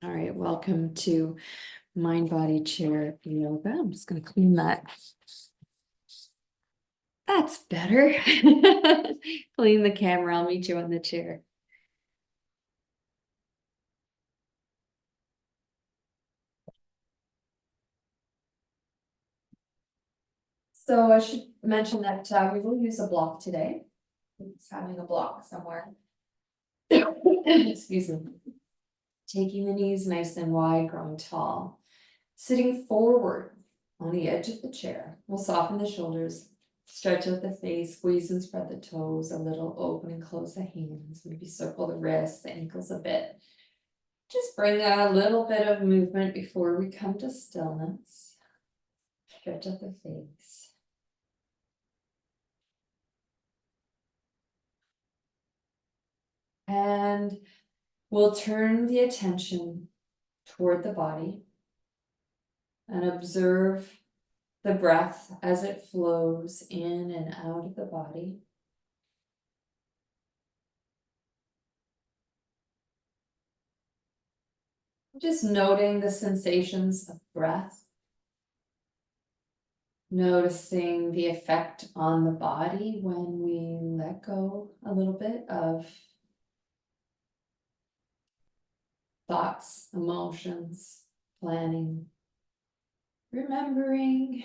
All right, welcome to MindBody Chair Yoga. I'm just going to clean that. That's better. Clean the camera. I'll meet you on the chair. So I should mention that we will use a block today. It's having a block somewhere. Excuse me. Taking the knees nice and wide, growing tall. Sitting forward on the edge of the chair. We'll soften the shoulders, stretch out the face, squeeze and spread the toes a little, open and close the hands, maybe circle the wrists, the ankles a bit. Just bring a little bit of movement before we come to stillness. Stretch out the face. And we'll turn the attention toward the body and observe the breath as it flows in and out of the body. Just noting the sensations of breath. Noticing the effect on the body when we let go a little bit of thoughts, emotions, planning, remembering.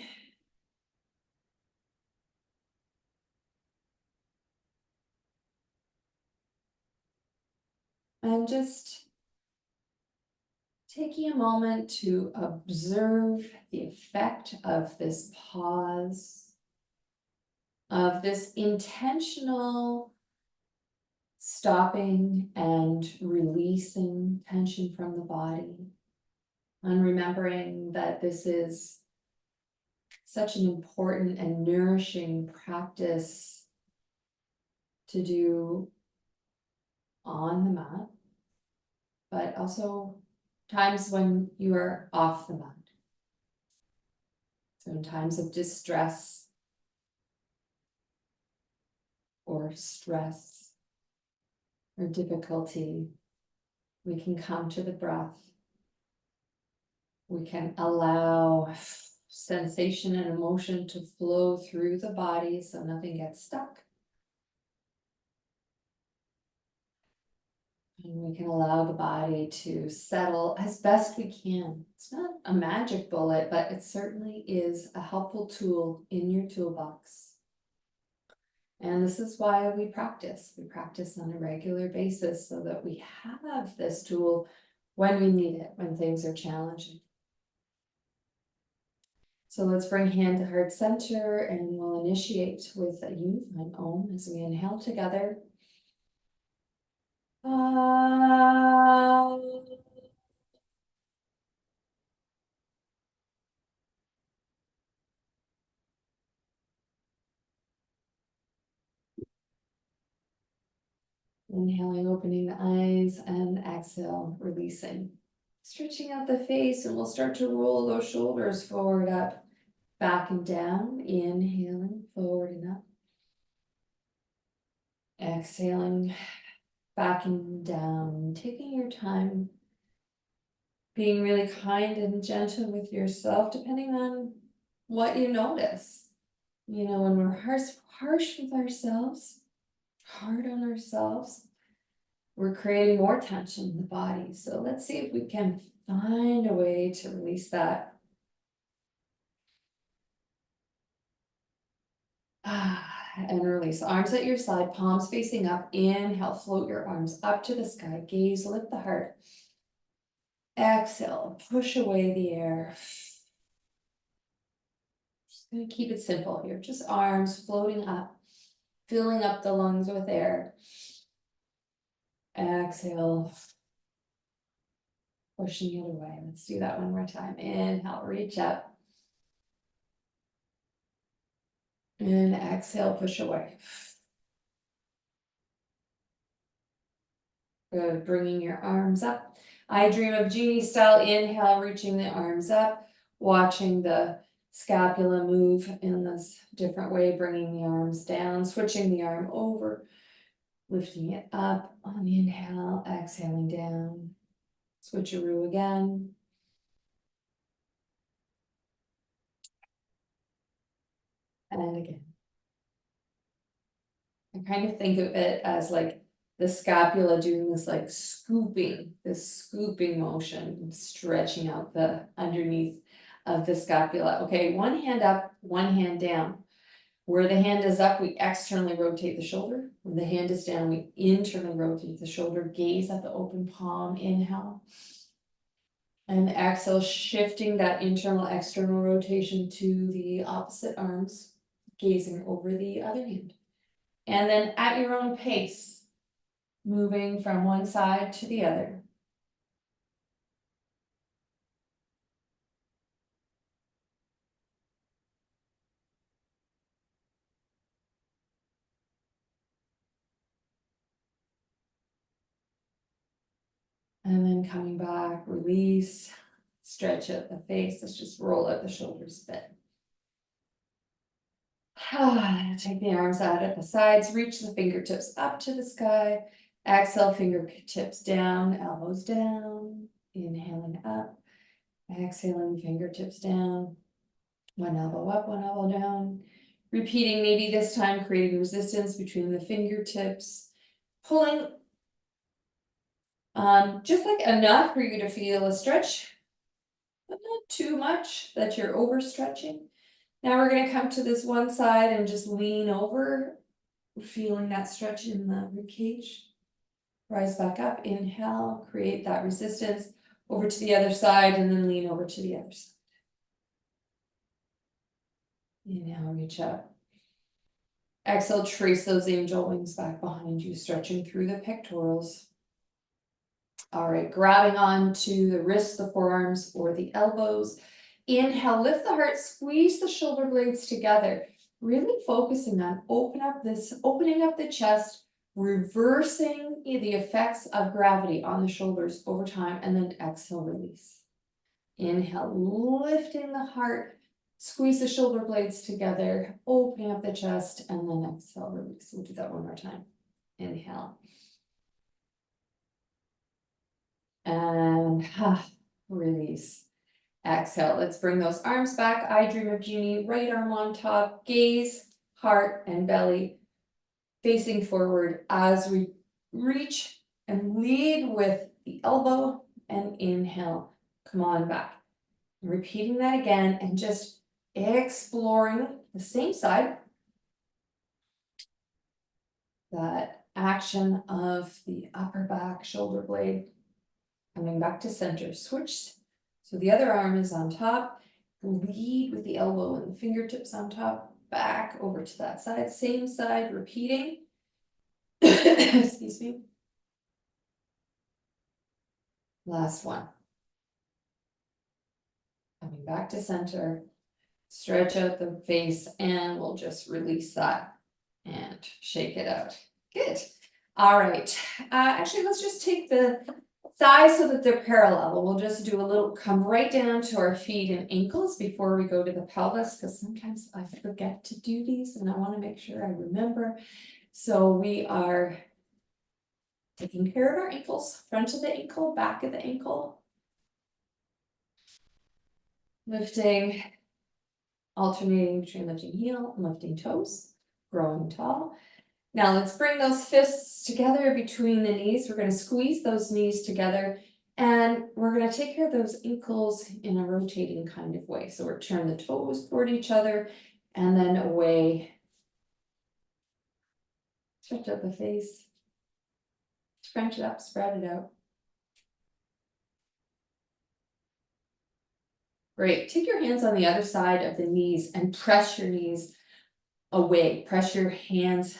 And just taking a moment to observe the effect of this pause, of this intentional stopping and releasing tension from the body, and remembering that this is such an important and nourishing practice to do on the mat, but also times when you are off the mat. So in times of distress or stress or difficulty, we can come to the breath. We can allow sensation and emotion to flow through the body so nothing gets stuck. And we can allow the body to settle as best we can. It's not a magic bullet, but it certainly is a helpful tool in your toolbox. And this is why we practice. We practice on a regular basis so that we have this tool when we need it, when things are challenging. So let's bring hand to heart center, and we'll initiate with a unifying Om as we inhale together. Inhaling, opening the eyes, and exhale, releasing. Stretching out the face, and we'll start to roll those shoulders forward, up, back and down. Inhaling, forward and up. Exhaling, back and down. Taking your time, being really kind and gentle with yourself, depending on what you notice. You know, when we're harsh with ourselves, hard on ourselves, we're creating more tension in the body. So let's see if we can find a way to release that. And release. Arms at your side, palms facing up. Inhale, float your arms up to the sky. Gaze, lift the heart. Exhale, push away the air. Just gonna keep it simple here. Just arms floating up, filling up the lungs with air. Exhale, pushing it away. Let's do that one more time. Inhale, reach up. And exhale, push away. Good, bringing your arms up. I dream of Genie style. Inhale, reaching the arms up, watching the scapula move in this different way, bringing the arms down, switching the arm over, lifting it up on the inhale, exhaling down. Switcheroo again. And again. I kind of think of it as like the scapula doing this scooping motion, stretching out the underneath of the scapula. Okay, one hand up, one hand down. Where the hand is up, we externally rotate the shoulder. When the hand is down, we internally rotate the shoulder. Gaze at the open palm, inhale. And exhale, shifting that internal external rotation to the opposite arms, gazing over the other hand. And then at your own pace, moving from one side to the other. And then coming back, release, stretch out the face. Let's just roll out the shoulders a bit. Take the arms out at the sides, reach the fingertips up to the sky. Exhale, fingertips down, elbows down. Inhaling up. Exhaling, fingertips down. One elbow up, one elbow down. Repeating, maybe this time creating resistance between the fingertips. Pulling just like enough for you to feel a stretch, but not too much that you're overstretching. Now we're going to come to this one side and just lean over, feeling that stretch in the rib cage. Rise back up, inhale, create that resistance over to the other side, and then lean over to the other side. Inhale, reach up. Exhale, trace those angel wings back behind you, stretching through the pectorals. All right, grabbing on to the wrists, the forearms, or the elbows. Inhale, lift the heart, squeeze the shoulder blades together. Really focusing on opening up the chest, reversing the effects of gravity on the shoulders over time, and then exhale, release. Inhale, lifting the heart, squeeze the shoulder blades together, opening up the chest, and then exhale, release. We'll do that one more time. Inhale. And release. Exhale. Let's bring those arms back. I dream of Genie. Right arm on top. Gaze, heart, and belly facing forward as we reach and lead with the elbow and inhale. Come on back. Repeating that again and just exploring the same side. That action of the upper back shoulder blade. Coming back to center, switch. So the other arm is on top. Lead with the elbow and the fingertips on top. Back over to that side. Same side, repeating. Excuse me. Last one. Coming back to center. Stretch out the face and we'll just release that and shake it out. Good. All right. Actually, let's just take the thighs so that they're parallel. We'll just do a little, come right down to our feet and ankles before we go to the pelvis, because sometimes I forget to do these and I want to make sure I remember. So we are taking care of our ankles, front of the ankle, back of the ankle. Lifting, alternating between lifting heel and lifting toes, growing tall. Now let's bring those fists together between the knees. We're going to squeeze those knees together and we're going to take care of those ankles in a rotating kind of way. So we're turning the toes toward each other and then away. Stretch out the face. Scrunch it up, spread it out. Great. Take your hands on the other side of the knees and press your knees away. Press your hands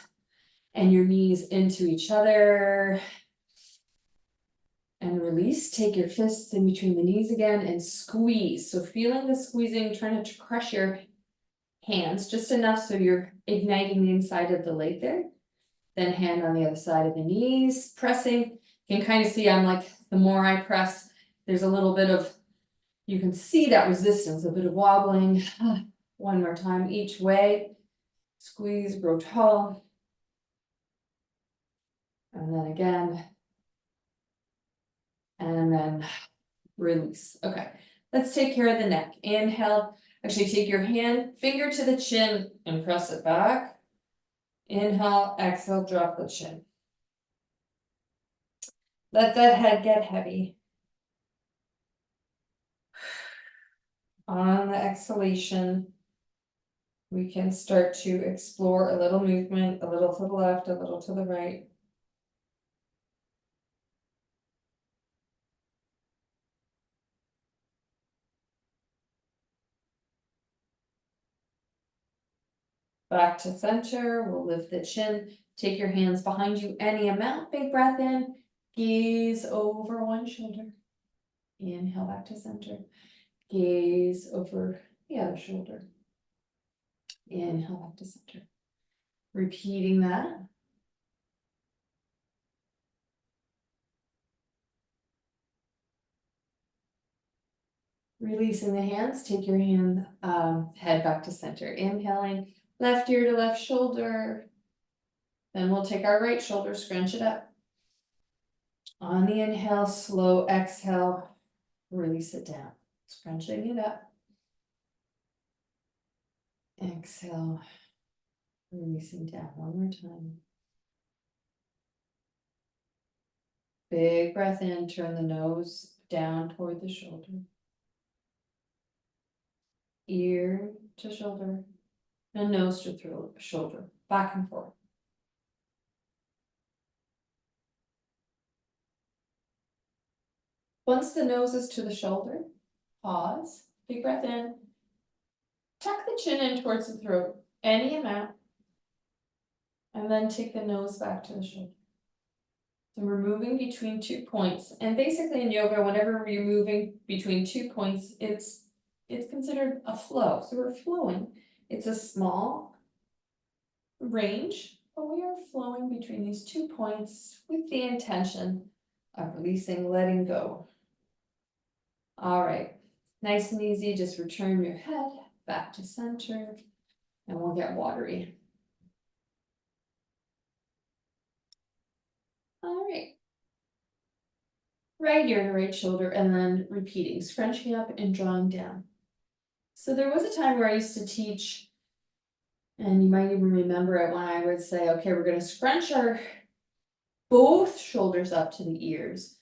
and your knees into each other. And release. Take your fists in between the knees again and squeeze. So feeling the squeezing, trying to crush your hands just enough so you're igniting the inside of the leg there. Then hand on the other side of the knees, pressing. You can kind of see I'm like, the more I press, there's a little bit of, you can see that resistance, a bit of wobbling. One more time each way. Squeeze, grow tall. And then again. And then release. Okay, let's take care of the neck. Inhale, actually take your finger to the chin and press it back. Inhale, exhale, drop the chin. Let that head get heavy. On the exhalation, we can start to explore a little movement, a little to the left, a little to the right. Back to center, we'll lift the chin, take your hands behind you any amount, big breath in, gaze over one shoulder. Inhale back to center, gaze over the other shoulder. Inhale back to center. Repeating that. Releasing the hands, take your head back to center. Inhaling, left ear to left shoulder. Then we'll take our right shoulder, scrunch it up. On the inhale, slow exhale, release it down. Scrunching it up. Exhale, releasing down one more time. Big breath in, turn the nose down toward the shoulder. Ear to shoulder, and nose to throat, shoulder, back and forth. Once the nose is to the shoulder, pause, big breath in, tuck the chin in towards the throat, any amount, and then take the nose back to the shoulder. So we're moving between 2 points, and basically in yoga, whenever you're moving between 2 points, it's considered a flow. So we're flowing. It's a small range, but we are flowing between these 2 points with the intention of releasing, letting go. All right, nice and easy, just return your head back to center, and we'll get watery. All right. Right ear to right shoulder, and then repeating, scrunching up and drawing down. So there was a time where I used to teach, and you might even remember it, when I would say, okay, we're going to scrunch our both shoulders up to the ears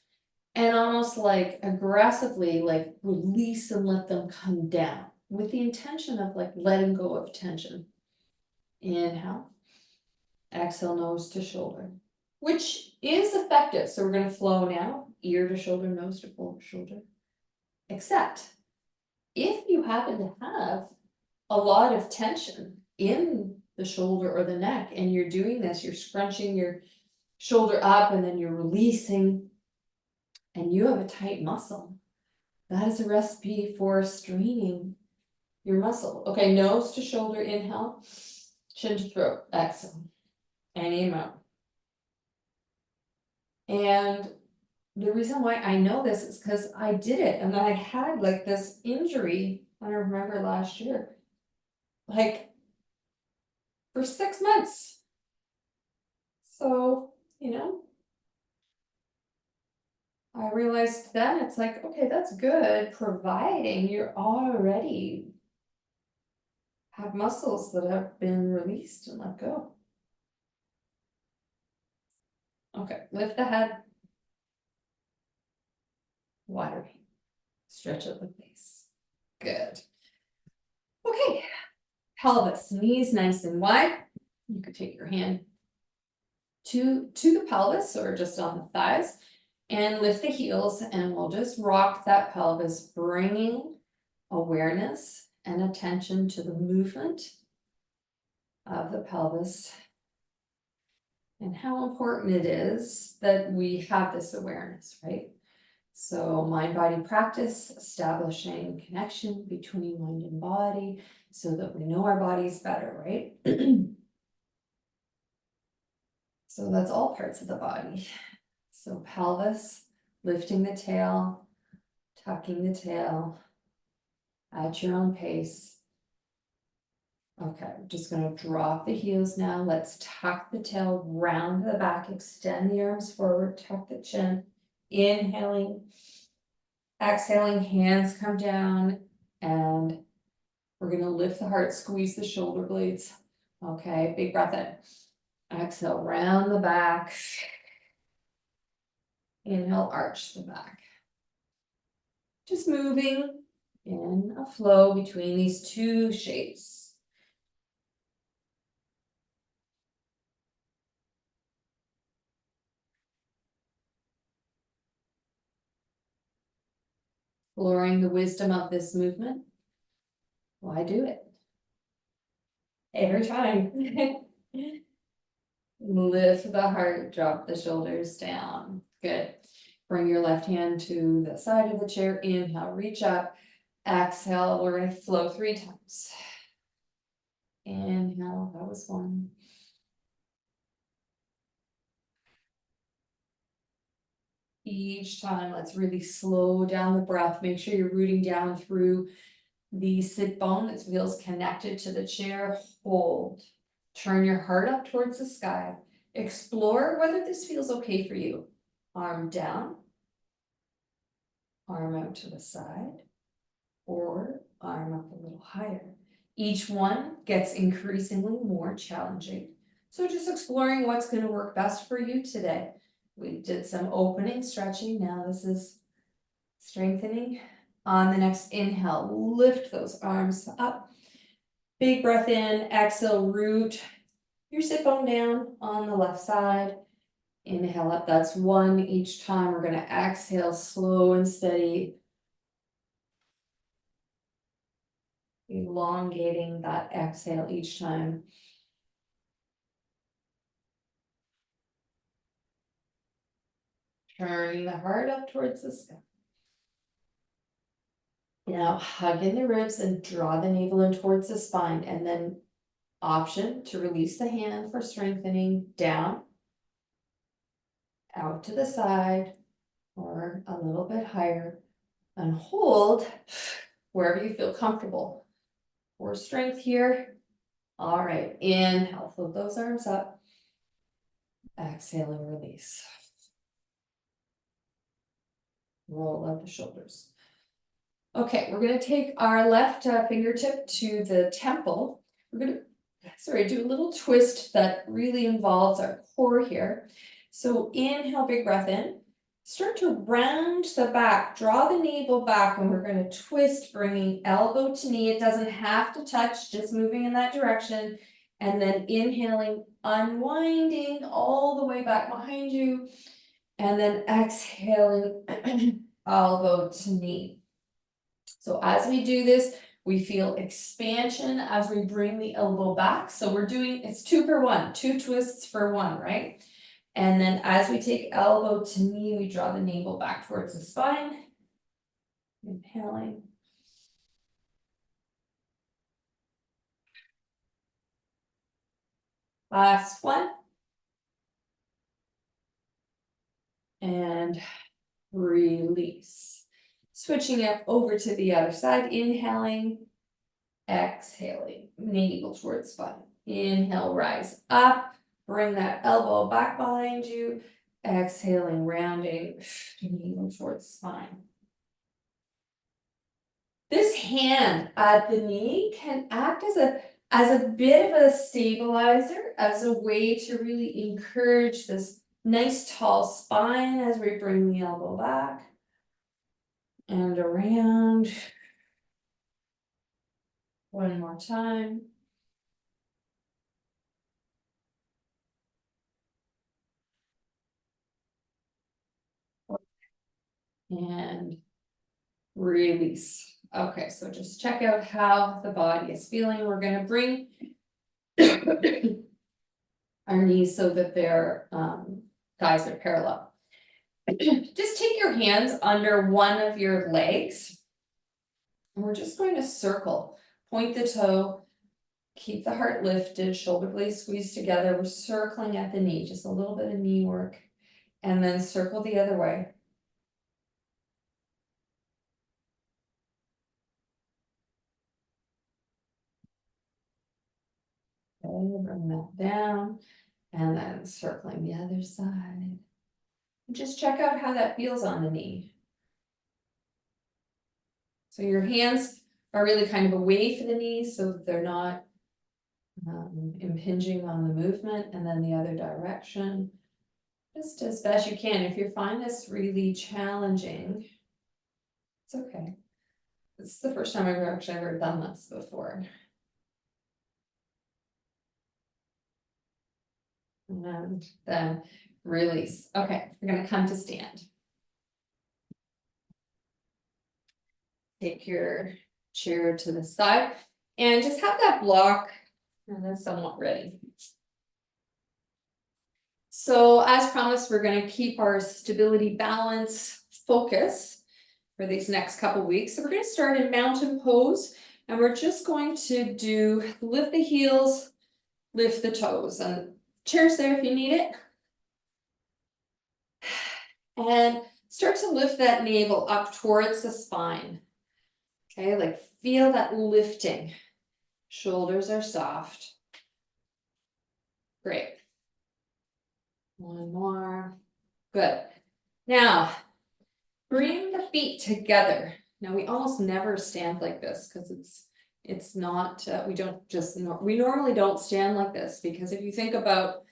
and almost like aggressively like release and let them come down with the intention of like letting go of tension. Inhale, exhale, nose to shoulder, which is effective. So we're going to flow now, ear to shoulder, nose to shoulder, except if you happen to have a lot of tension in the shoulder or the neck, and you're doing this, you're scrunching your shoulder up and then you're releasing, and you have a tight muscle, that is a recipe for straining your muscle. Okay, nose to shoulder, inhale, chin to throat, exhale, any amount. And the reason why I know this is because I did it, and I had like this injury, I remember last year, like for 6 months. So, I realized then it's like, okay, that's good, providing you're already have muscles that have been released and let go. Okay, lift the head, watery, stretch out the face. Good. Okay, pelvis, knees nice and wide. You could take your hand to the pelvis or just on the thighs and lift the heels, and we'll just rock that pelvis, bringing awareness and attention to the movement of the pelvis and how important it is that we have this awareness, right? So mind-body practice, establishing connection between mind and body so that we know our bodies better, right? So that's all parts of the body. So pelvis, lifting the tail, tucking the tail at your own pace. Okay, I'm just going to drop the heels now. Let's tuck the tail round the back, extend the arms forward, tuck the chin. Inhaling, exhaling, hands come down, and we're gonna lift the heart, squeeze the shoulder blades. Okay, big breath in. Exhale, round the back. Inhale, arch the back. Just moving in a flow between these two shapes. Exploring the wisdom of this movement. Why do it? Every time. Lift the heart, drop the shoulders down. Good. Bring your left hand to the side of the chair. Inhale, reach up. Exhale, we're going to flow 3 times. Inhale, that was 1. Each time, let's really slow down the breath. Make sure you're rooting down through the sit bone that feels connected to the chair. Hold. Turn your heart up towards the sky. Explore whether this feels okay for you. Arm down, arm out to the side, or arm up a little higher. Each one gets increasingly more challenging. So just exploring what's going to work best for you today. We did some opening stretching. Now this is strengthening. On the next inhale, lift those arms up. Big breath in, exhale, root your sit bone down on the left side. Inhale up, that's 1 each time. We're going to exhale slow and steady. Elongating that exhale each time. Turning the heart up towards the sky. Now hug in the ribs and draw the navel in towards the spine, and then option to release the hand for strengthening down, out to the side, or a little bit higher, and hold wherever you feel comfortable. For strength here. All right, inhale, float those arms up. Exhale and release. Roll out the shoulders. Okay, we're going to take our left fingertip to the temple. We're going to, do a little twist that really involves our core here. So inhale, big breath in. Start to round the back, draw the navel back, and we're going to twist, bringing elbow to knee. It doesn't have to touch, just moving in that direction. And then inhaling, unwinding all the way back behind you. And then exhaling, elbow to knee. So as we do this, we feel expansion as we bring the elbow back. So we're doing, it's 2 for 1, 2 twists for 1, right? And then as we take elbow to knee, we draw the navel back towards the spine. Inhaling. Last one. And release. Switching up over to the other side, inhaling, exhaling, navel towards spine. Inhale, rise up, bring that elbow back behind you. Exhaling, rounding, navel towards spine. This hand at the knee can act as a bit of a stabilizer, as a way to really encourage this nice tall spine as we bring the elbow back and around. One more time. And release. Okay, so just check out how the body is feeling. We're going to bring our knees so that their thighs are parallel. Just take your hands under one of your legs. And we're just going to circle. Point the toe. Keep the heart lifted. Shoulder blades squeezed together. We're circling at the knee. Just a little bit of knee work. And then circle the other way. Okay, bring that down. And then circling the other side. Just check out how that feels on the knee. So your hands are really kind of away from the knees so that they're not impinging on the movement, and then the other direction. Just as best you can. If you find this really challenging, it's okay. This is the first time I've actually ever done this before. And then release. Okay, we're gonna come to stand. Take your chair to the side and just have that block and then somewhat ready. So as promised, we're going to keep our stability, balance, focus for these next couple weeks. So we're going to start in mountain pose, and we're just going to do lift the heels, lift the toes, and chair's there if you need it. And start to lift that navel up towards the spine. Okay, like feel that lifting. Shoulders are soft. Great. One more. Good. Now, bring the feet together. Now, we almost never stand like this because it's not, we normally don't stand like this, because if you think about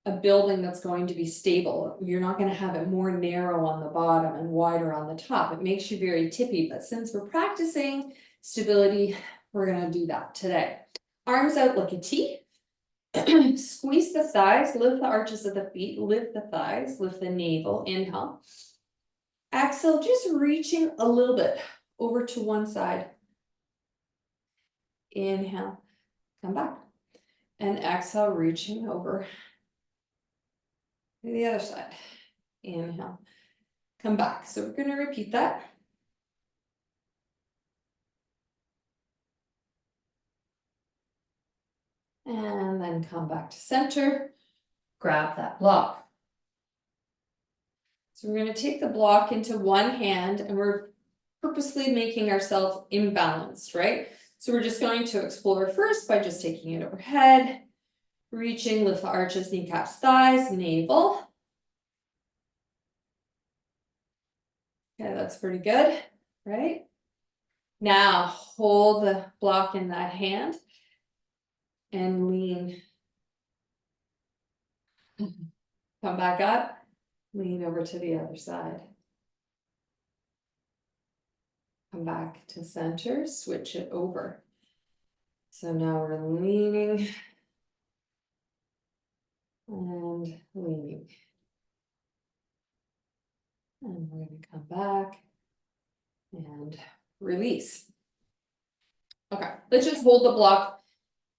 a building that's going to be stable, you're not going to have it more narrow on the bottom and wider on the top. It makes you very tippy, but since we're practicing stability, we're going to do that today. Arms out like a T. Squeeze the thighs, lift the arches of the feet, lift the thighs, lift the navel, inhale. Exhale, just reaching a little bit over to one side. Inhale, come back. And exhale, reaching over to the other side. Inhale, come back. So we're going to repeat that. And then come back to center. Grab that block. So we're going to take the block into one hand, and we're purposely making ourselves imbalanced, right? So we're just going to explore first by just taking it overhead, reaching, lift the arches, kneecaps, thighs, navel. Okay, that's pretty good, right? Now hold the block in that hand and lean. Come back up, lean over to the other side. Come back to center, switch it over. So now we're leaning and leaning. And we're going to come back and release. Okay, let's just hold the block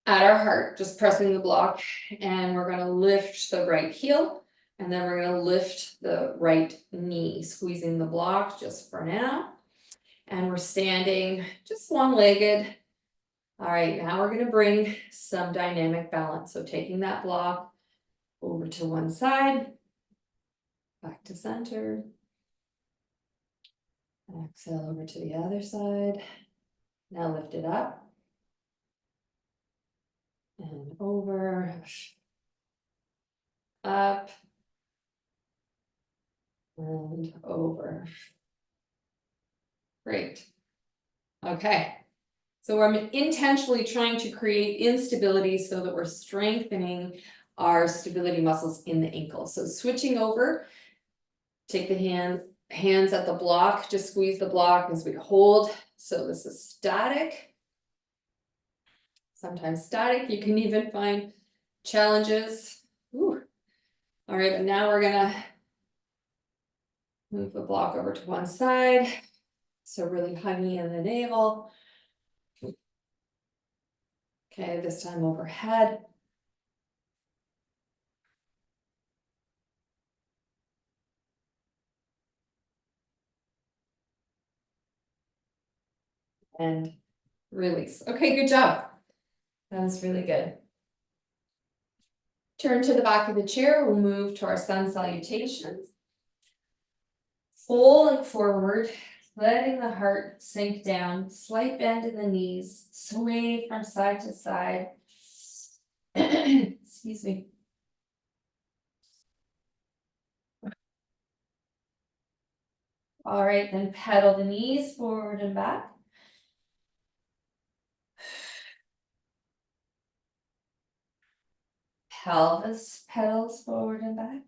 at our heart, just pressing the block, and we're going to lift the right heel, and then we're going to lift the right knee, squeezing the block just for now. And we're standing just one-legged. All right, now we're going to bring some dynamic balance. So taking that block over to one side, back to center. Exhale over to the other side. Now lift it up. And over. Up. And over. Great. Okay. So I'm intentionally trying to create instability so that we're strengthening our stability muscles in the ankle. So switching over, take the hands at the block, just squeeze the block as we hold. So this is static. Sometimes static. You can even find challenges. Ooh. All right, but now we're gonna move the block over to one side. So really hugging in the navel. Okay, this time overhead. And release. Okay, good job. That was really good. Turn to the back of the chair. We'll move to our sun salutations. Falling forward, letting the heart sink down, slight bend in the knees, sway from side to side. Excuse me. All right, then pedal the knees forward and back. Pelvis pedals forward and back.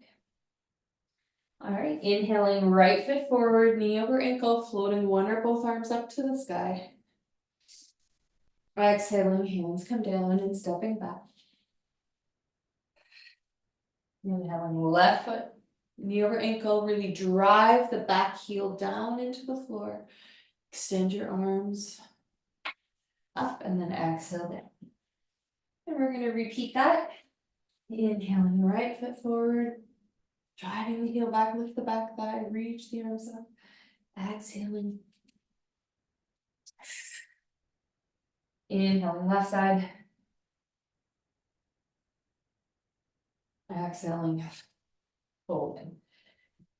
All right, inhaling right foot forward, knee over ankle, floating one or both arms up to the sky. Exhaling, hands come down and stepping back. Inhaling left foot, knee over ankle, really drive the back heel down into the floor. Extend your arms up and then exhale down. And we're going to repeat that. Inhaling right foot forward, driving the heel back, lift the back thigh, reach the arms up. Exhaling. Inhaling left side. Exhaling. Folding.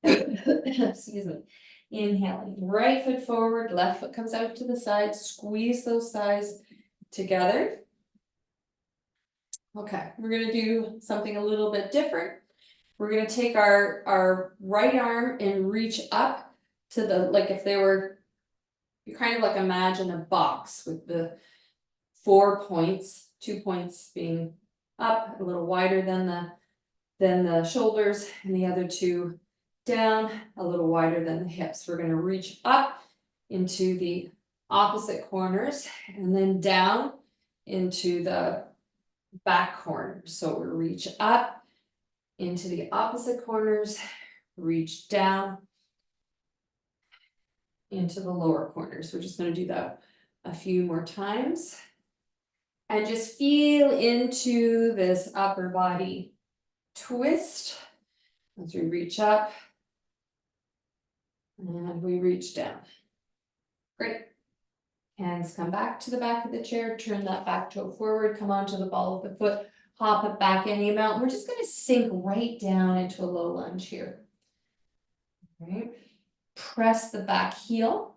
Excuse me. Inhaling, right foot forward, left foot comes out to the side, squeeze those thighs together. Okay, we're gonna do something a little bit different. We're gonna take our right arm and reach up to the, like if they were, you kind of like imagine a box with the 4 points, 2 points being up, a little wider than the shoulders, and the other two down, a little wider than the hips. We're going to reach up into the opposite corners and then down into the back corners. So we reach up into the opposite corners, reach down into the lower corners. We're just going to do that a few more times. And just feel into this upper body twist as we reach up and we reach down. Great. Hands come back to the back of the chair, turn that back toe forward, come onto the ball of the foot, hop it back any amount. We're just going to sink right down into a low lunge here. All right. Press the back heel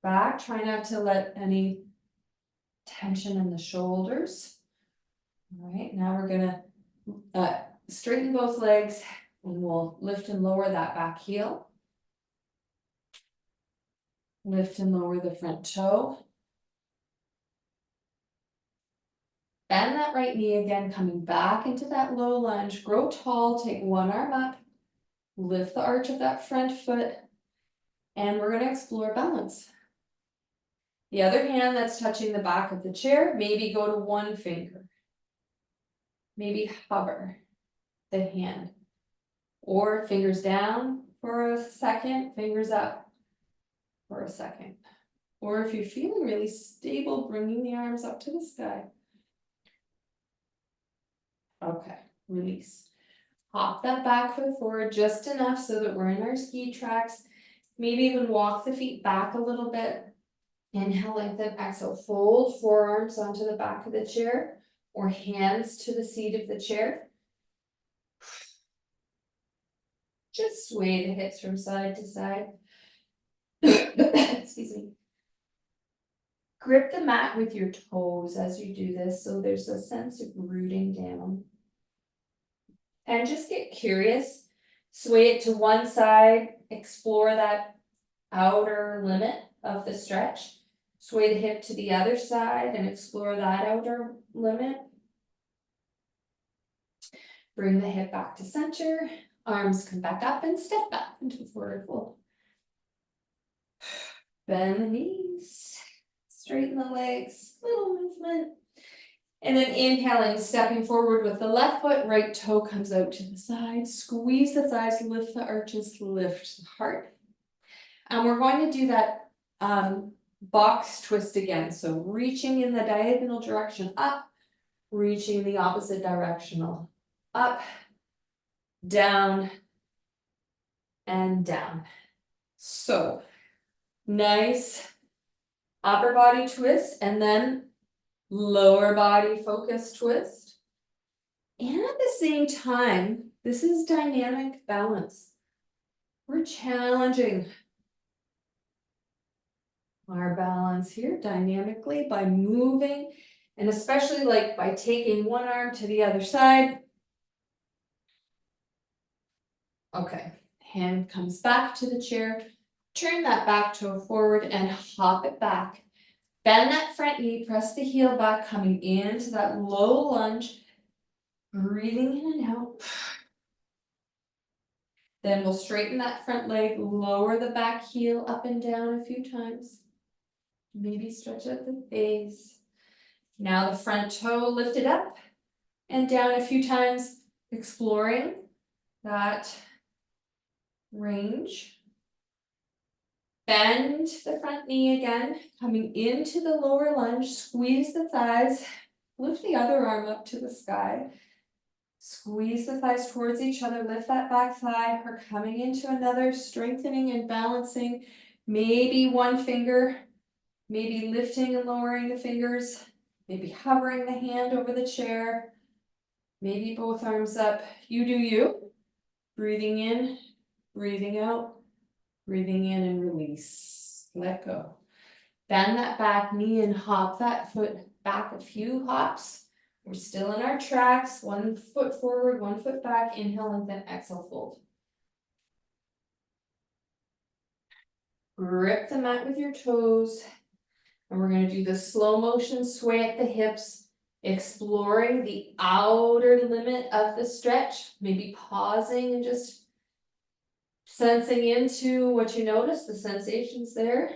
back. Try not to let any tension in the shoulders. All right, now we're gonna straighten both legs and we'll lift and lower that back heel. Lift and lower the front toe. Bend that right knee again, coming back into that low lunge. Grow tall, take one arm up, lift the arch of that front foot, and we're gonna explore balance. The other hand that's touching the back of the chair, maybe go to one finger. Maybe hover the hand. Or fingers down for a second, fingers up for a second. Or if you're feeling really stable, bringing the arms up to the sky. Okay, release. Hop that back foot forward just enough so that we're in our ski tracks. Maybe even walk the feet back a little bit. Inhale, lengthen, exhale, fold forearms onto the back of the chair or hands to the seat of the chair. Just sway the hips from side to side. Excuse me. Grip the mat with your toes as you do this, so there's a sense of rooting down. And just get curious. Sway it to one side, explore that outer limit of the stretch. Sway the hip to the other side and explore that outer limit. Bring the hip back to center. Arms come back up and step back into forward fold. Bend the knees. Straighten the legs, little movement. And then inhaling, stepping forward with the left foot, right toe comes out to the side. Squeeze the thighs, lift the arches, lift the heart. And we're going to do that box twist again. So reaching in the diagonal direction up, reaching the opposite directional up, down, and down. So nice upper body twist and then lower body focus twist. And at the same time, this is dynamic balance. We're challenging our balance here dynamically by moving, and especially like by taking one arm to the other side. Okay, Hand comes back to the chair. Turn that back toe forward and hop it back. Bend that front knee, press the heel back, coming into that low lunge. Breathing in and out. Then we'll straighten that front leg, lower the back heel up and down a few times. Maybe stretch out the face. Now the front toe lifted up and down a few times, exploring that range. Bend the front knee again, coming into the lower lunge, squeeze the thighs, lift the other arm up to the sky. Squeeze the thighs towards each other, lift that back thigh. We're coming into another strengthening and balancing. Maybe one finger, maybe lifting and lowering the fingers, maybe hovering the hand over the chair, maybe both arms up. You do you. Breathing in, breathing out, breathing in and release. Let go. Bend that back knee and hop that foot back a few hops. We're still in our tracks, 1 foot forward, 1 foot back, inhale and then exhale, fold. Grip the mat with your toes, and we're gonna do the slow motion sway at the hips, exploring the outer limit of the stretch, maybe pausing and just sensing into what you notice, the sensations there,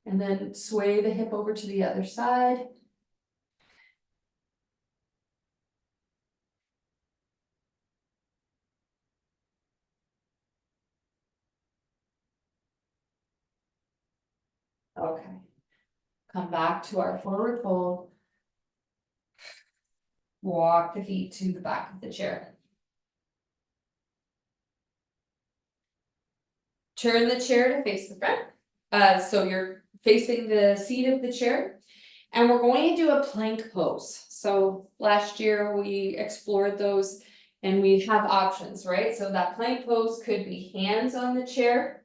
and then sway the hip over to the other side. Okay, come back to our forward fold. Walk the feet to the back of the chair. Turn the chair to face the front. So you're facing the seat of the chair. And we're going to do a plank pose. So last year we explored those and we have options, right? So that plank pose could be hands on the chair,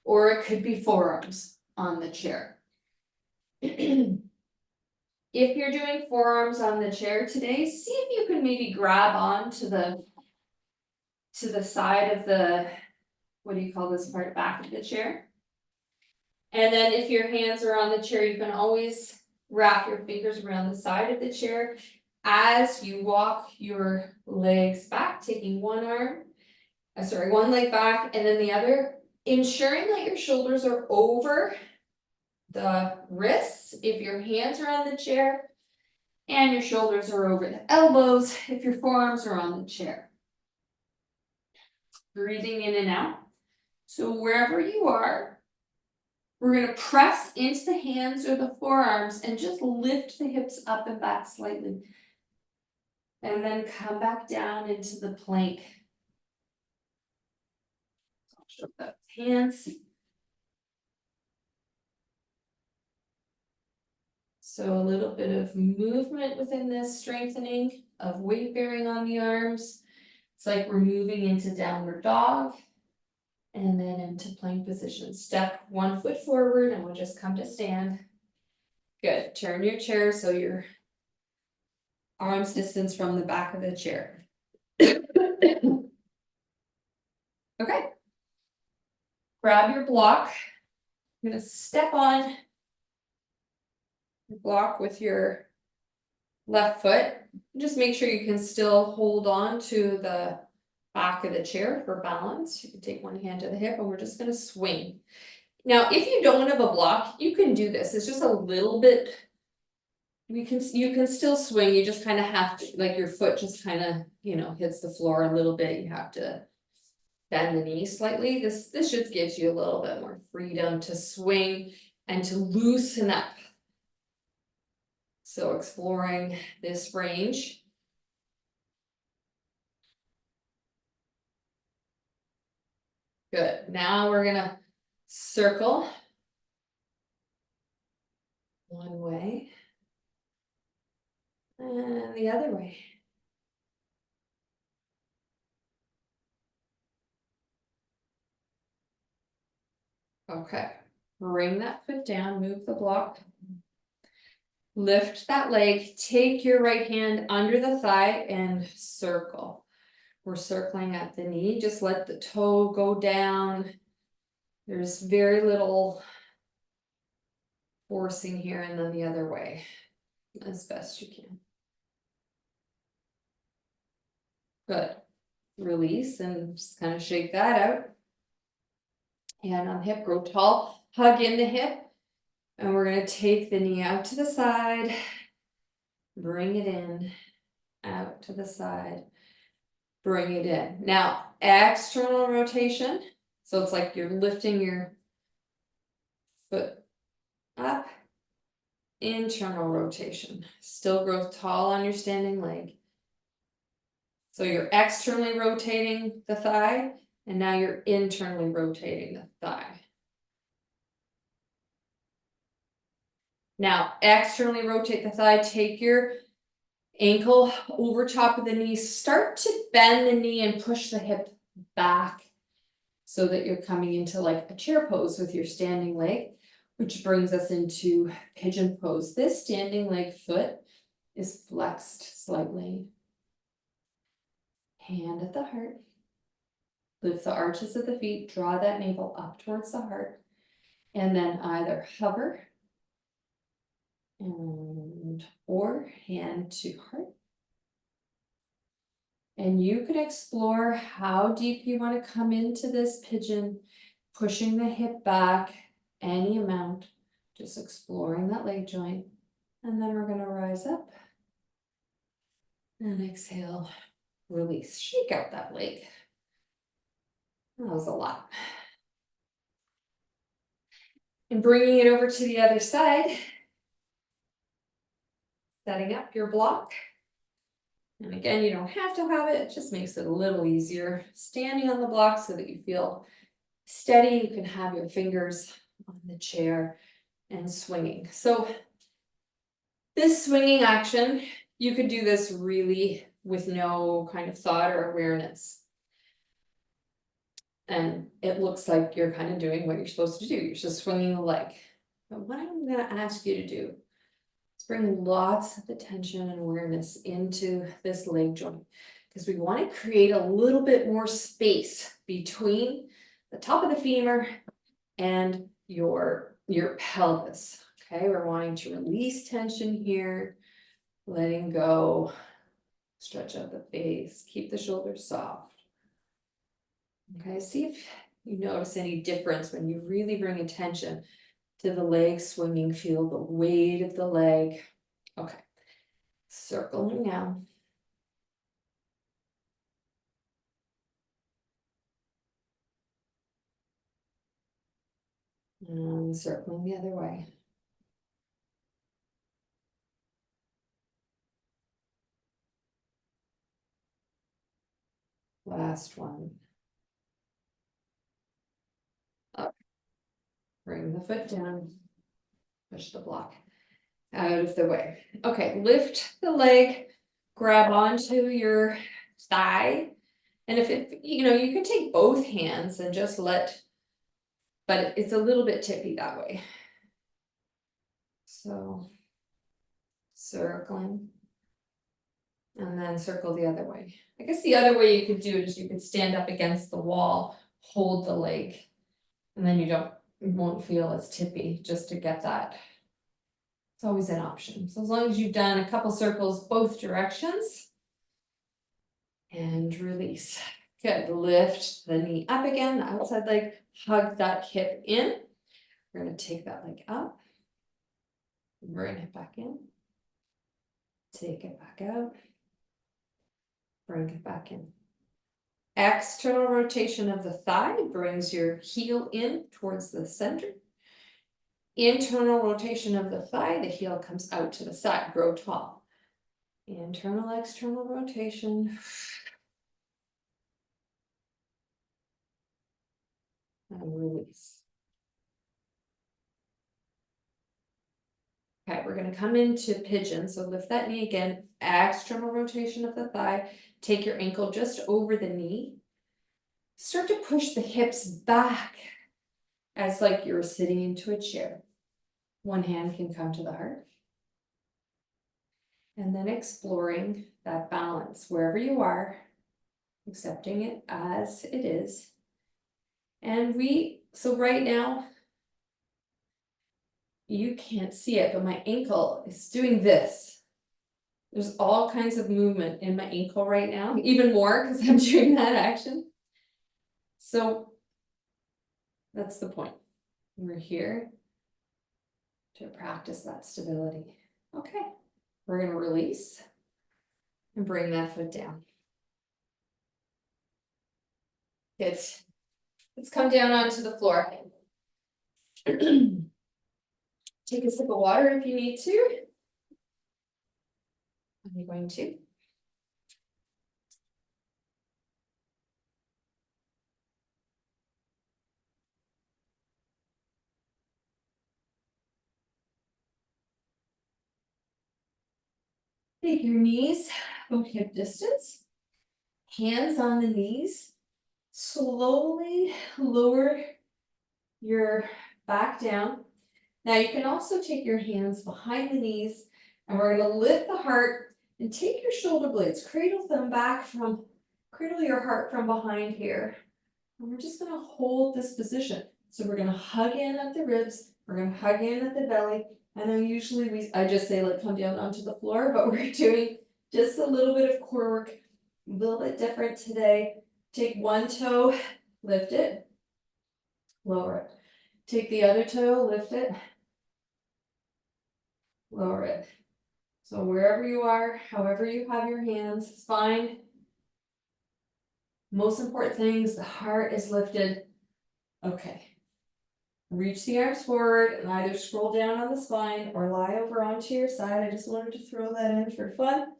or it could be forearms on the chair. If you're doing forearms on the chair today, see if you can maybe grab on to the side of the, what do you call this part, back of the chair. And then if your hands are on the chair, you can always wrap your fingers around the side of the chair as you walk your legs back, taking one leg back and then the other, ensuring that your shoulders are over the wrists if your hands are on the chair, and your shoulders are over the elbows if your forearms are on the chair. Breathing in and out. So wherever you are, we're going to press into the hands or the forearms and just lift the hips up and back slightly. And then come back down into the plank. Show those hands. So a little bit of movement within this strengthening of weight bearing on the arms. It's like we're moving into downward dog and then into plank position. Step 1 foot forward and we'll just come to stand. Good. Turn your chair so your arms distance from the back of the chair. Okay. Grab your block. You're gonna step on your block with your left foot. Just make sure you can still hold on to the back of the chair for balance. You can take one hand to the hip and we're just gonna swing. Now, if you don't have a block, you can do this. It's just a little bit, you can still swing. You just kind of have to, like your foot just kind of, hits the floor a little bit. You have to bend the knee slightly. This just gives you a little bit more freedom to swing and to loosen up. So exploring this range. Good. Now we're gonna circle one way and the other way. Okay, bring that foot down, move the block. Lift that leg, take your right hand under the thigh and circle. We're circling at the knee, just let the toe go down. There's very little forcing here, and then the other way as best you can. Good. Release and just kind of shake that out. Hand on hip, grow tall, hug in the hip. And we're going to take the knee out to the side, bring it in, out to the side, bring it in. Now, external rotation. So it's like you're lifting your foot up. Internal rotation. Still grow tall on your standing leg. So you're externally rotating the thigh, and now you're internally rotating the thigh. Now, externally rotate the thigh, take your ankle over top of the knee, start to bend the knee and push the hip back so that you're coming into like a chair pose with your standing leg, which brings us into pigeon pose. This standing leg foot is flexed slightly. Hand at the heart. Lift the arches of the feet, draw that navel up towards the heart, and then either hover or hand to heart. And you could explore how deep you want to come into this pigeon, pushing the hip back any amount, just exploring that leg joint. And then we're going to rise up and exhale, release, shake out that leg. That was a lot. And bringing it over to the other side, setting up your block. And again, you don't have to have it, it just makes it a little easier. Standing on the block so that you feel steady, you can have your fingers on the chair and swinging. So this swinging action, you could do this really with no kind of thought or awareness. And it looks like you're kind of doing what you're supposed to do. You're just swinging the leg. But what I'm going to ask you to do is bring lots of attention and awareness into this leg joint, because we want to create a little bit more space between the top of the femur and your pelvis. Okay, we're wanting to release tension here, letting go, stretch out the face, keep the shoulders soft. Okay, see if you notice any difference when you really bring attention to the leg swinging, feel the weight of the leg. Okay, circling now. And circling the other way. Last one. Up. Bring the foot down. Push the block out of the way. Okay, lift the leg, grab onto your thigh. And if it, you can take both hands and just but it's a little bit tippy that way. So, circling. And then circle the other way. I guess the other way you could do it is you could stand up against the wall, hold the leg, and then you won't feel as tippy, just to get that. It's always an option. So as long as you've done a couple circles both directions, and release. Good, lift the knee up again, the outside leg, hug that hip in. We're gonna take that leg up, bring it back in, take it back out, bring it back in. External rotation of the thigh brings your heel in towards the center. Internal rotation of the thigh, the heel comes out to the side, grow tall. Internal, external rotation. And release. Okay, we're going to come into pigeon. So lift that knee again, external rotation of the thigh. Take your ankle just over the knee. Start to push the hips back as like you're sitting into a chair. One hand can come to the heart. And then exploring that balance wherever you are. accepting it as it is. And so right now, you can't see it, but my ankle is doing this. There's all kinds of movement in my ankle right now, even more because I'm doing that action. So that's the point. We're here to practice that stability. Okay, we're going to release and bring that foot down. Good. Let's come down onto the floor. Take a sip of water if you need to. I'm going to. Take your knees about hip distance. Hands on the knees. Slowly lower your back down. Now you can also take your hands behind the knees and we're going to lift the heart and take your shoulder blades, cradle your heart from behind here. And we're just going to hold this position. So we're going to hug in at the ribs, we're going to hug in at the belly. And then usually I just say come down onto the floor, but we're doing just a little bit of core work, a little bit different today. Take one toe, lift it, lower it. Take the other toe, lift it, lower it. So wherever you are, however you have your hands, it's fine. Most important thing is the heart is lifted. Okay. Reach the arms forward and either scroll down on the spine or lie over onto your side. I just wanted to throw that in for fun.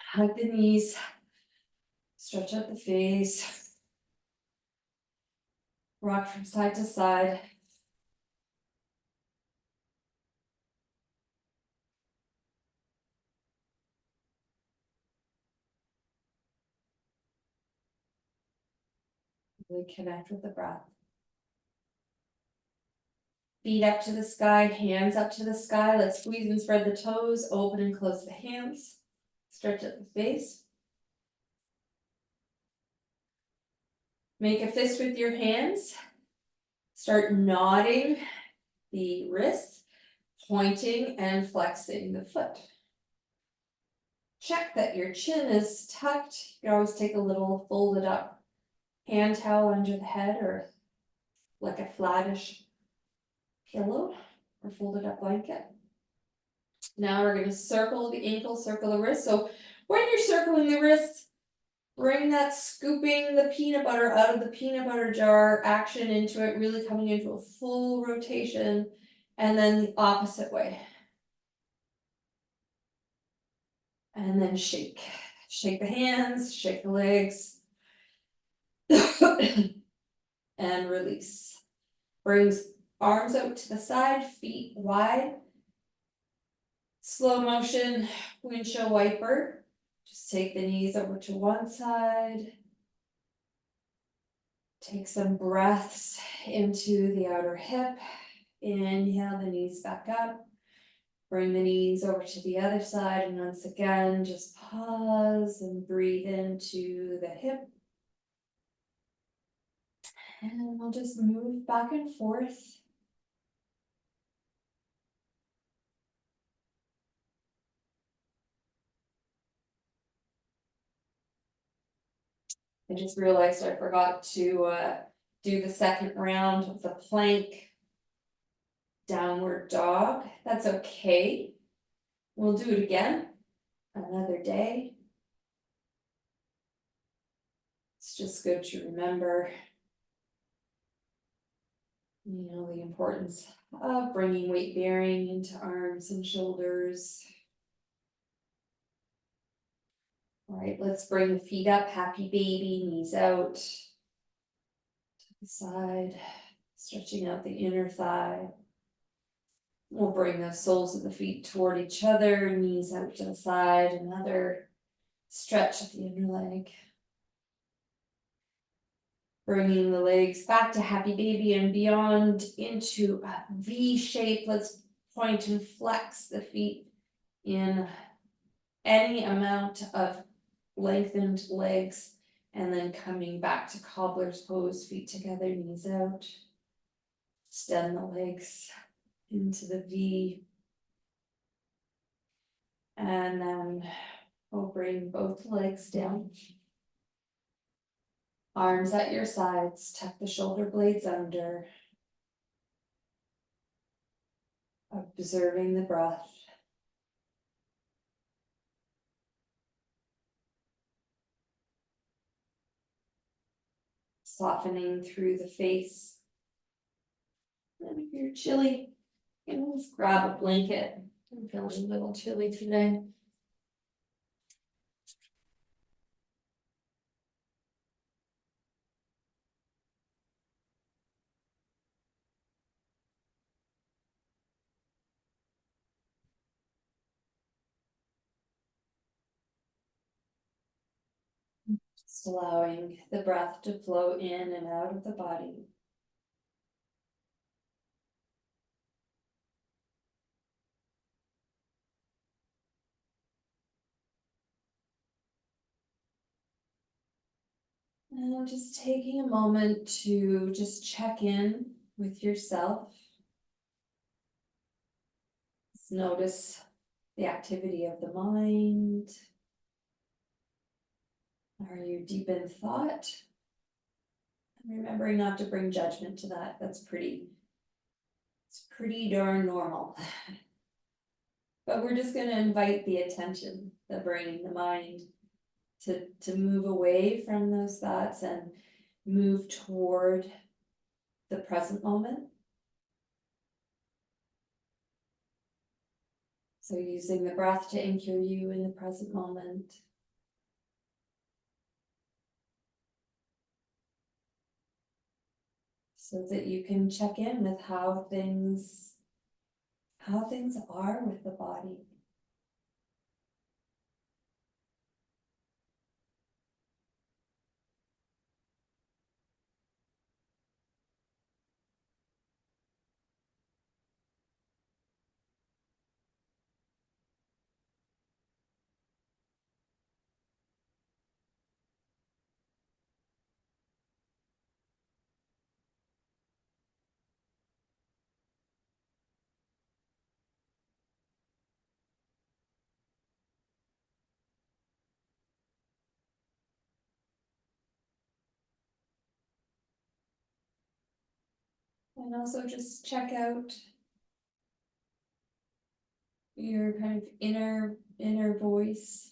Hug the knees. Stretch out the face. Rock from side to side. Really connect with the breath. Feet up to the sky, hands up to the sky. Let's squeeze and spread the toes, open and close the hands. Stretch out the face. Make a fist with your hands. Start nodding the wrists, pointing and flexing the foot. Check that your chin is tucked. You can always take a little folded up hand towel under the head or like a flattish pillow or folded up blanket. Now we're going to circle the ankle, circle the wrist. So when you're circling the wrists, bring that scooping the peanut butter out of the peanut butter jar action into it, really coming into a full rotation, and then the opposite way. And then shake. Shake the hands, shake the legs. And release. Brings arms out to the side, feet wide. Slow motion windshield wiper. Just take the knees over to one side. Take some breaths into the outer hip. Inhale the knees back up. Bring the knees over to the other side. And once again, just pause and breathe into the hip. And we'll just move back and forth. I just realized I forgot to do the second round of the plank downward dog. That's okay. We'll do it again another day. It's just good to remember, the importance of bringing weight bearing into arms and shoulders. All right, let's bring the feet up, happy baby, knees out to the side, stretching out the inner thigh. We'll bring the soles of the feet toward each other, knees out to the side, another stretch of the inner leg. Bringing the legs back to happy baby and beyond into a V shape. Let's point and flex the feet in any amount of lengthened legs, and then coming back to cobbler's pose, feet together, knees out. Extend the legs into the V. And then we'll bring both legs down. Arms at your sides, tuck the shoulder blades under. Observing the breath. Softening through the face. And if you're chilly, you can just grab a blanket. I'm feeling a little chilly today. Just allowing the breath to flow in and out of the body. And just taking a moment to just check in with yourself. Just notice the activity of the mind. Are you deep in thought? And remembering not to bring judgment to that. It's pretty darn normal. But we're just gonna invite the attention, the brain, the mind, to move away from those thoughts and move toward the present moment. So using the breath to anchor you in the present moment. So that you can check in with how things are with the body. And also just check out your kind of inner voice.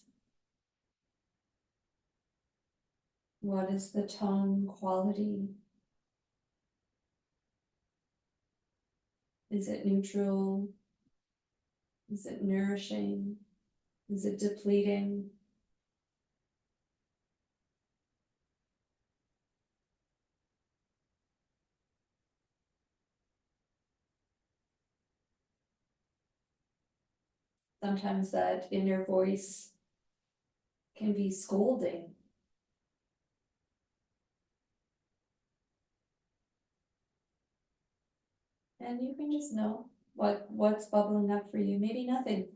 What is the tone quality? Is it neutral? Is it nourishing? Is it depleting? Sometimes that inner voice can be scolding. And you can just know what's bubbling up for you. Maybe nothing.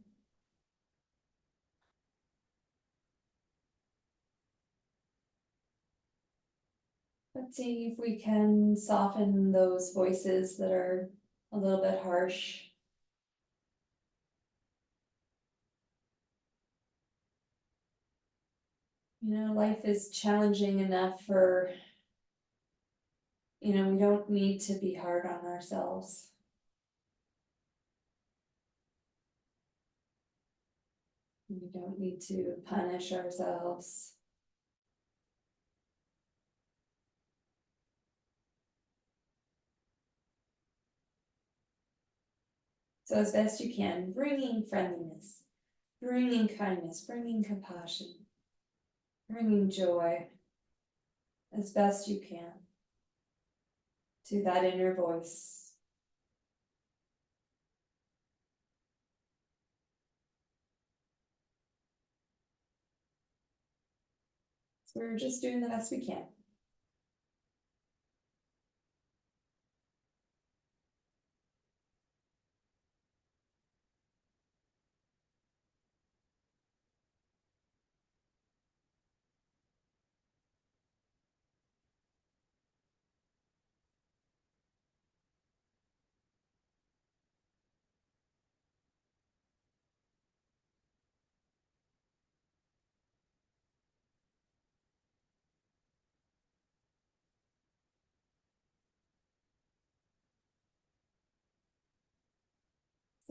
Let's see if we can soften those voices that are a little bit harsh. You know, life is challenging enough for, we don't need to be hard on ourselves. We don't need to punish ourselves. So as best you can, bringing friendliness, bringing kindness, bringing compassion, bringing joy as best you can to that inner voice. So we're just doing the best we can.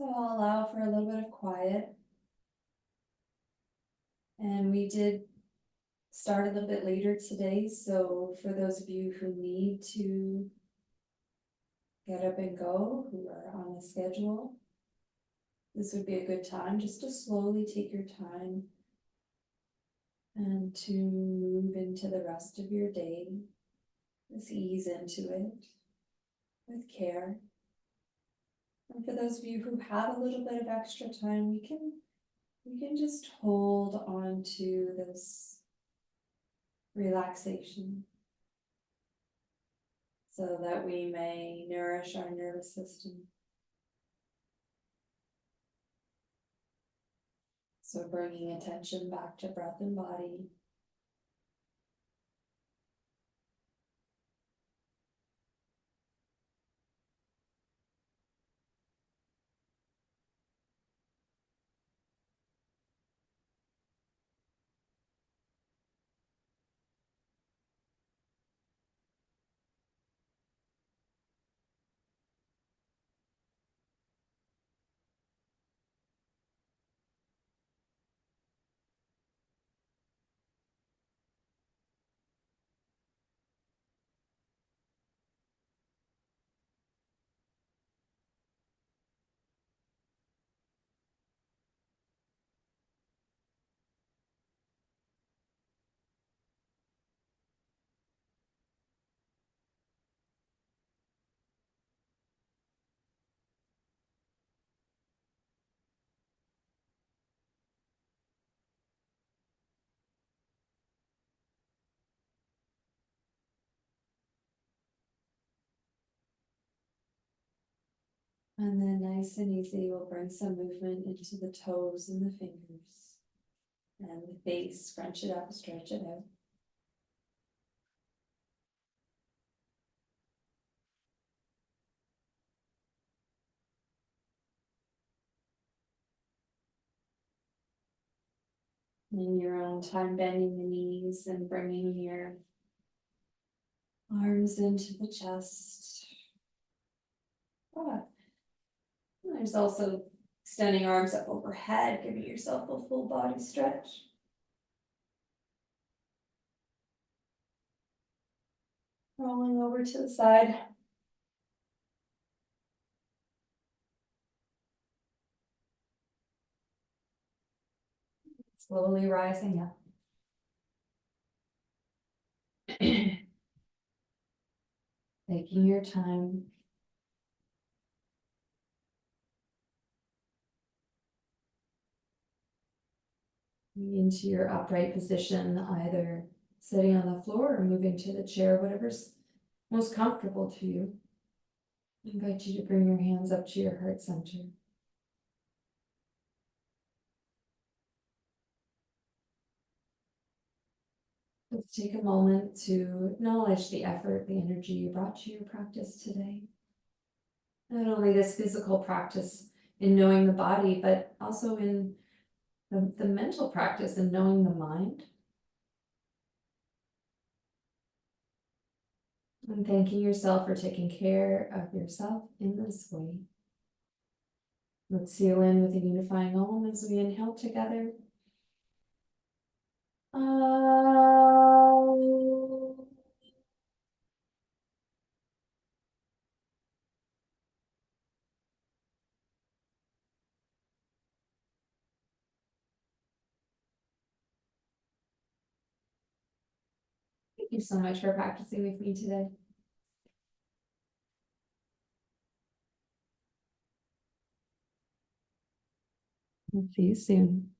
So I'll allow for a little bit of quiet. And we did start a little bit later today, so for those of you who need to get up and go, who are on the schedule, this would be a good time just to slowly take your time and to move into the rest of your day. Just ease into it with care. And for those of you who have a little bit of extra time, we can just hold on to this relaxation so that we may nourish our nervous system. So bringing attention back to breath and body. And then nice and easy, we'll bring some movement into the toes and the fingers. And the face, scrunch it up, stretch it out. In your own time, bending the knees and bringing your arms into the chest. And there's also extending arms up overhead, giving yourself a full body stretch. Rolling over to the side. Slowly rising up. Taking your time. Into your upright position, either sitting on the floor or moving to the chair, whatever's most comfortable to you. I invite you to bring your hands up to your heart center. Let's take a moment to acknowledge the effort, the energy you brought to your practice today. Not only this physical practice in knowing the body, but also in the mental practice in knowing the mind. And thanking yourself for taking care of yourself in this way. Let's seal in with a unifying Om as we inhale together. Thank you so much for practicing with me today. I'll see you soon.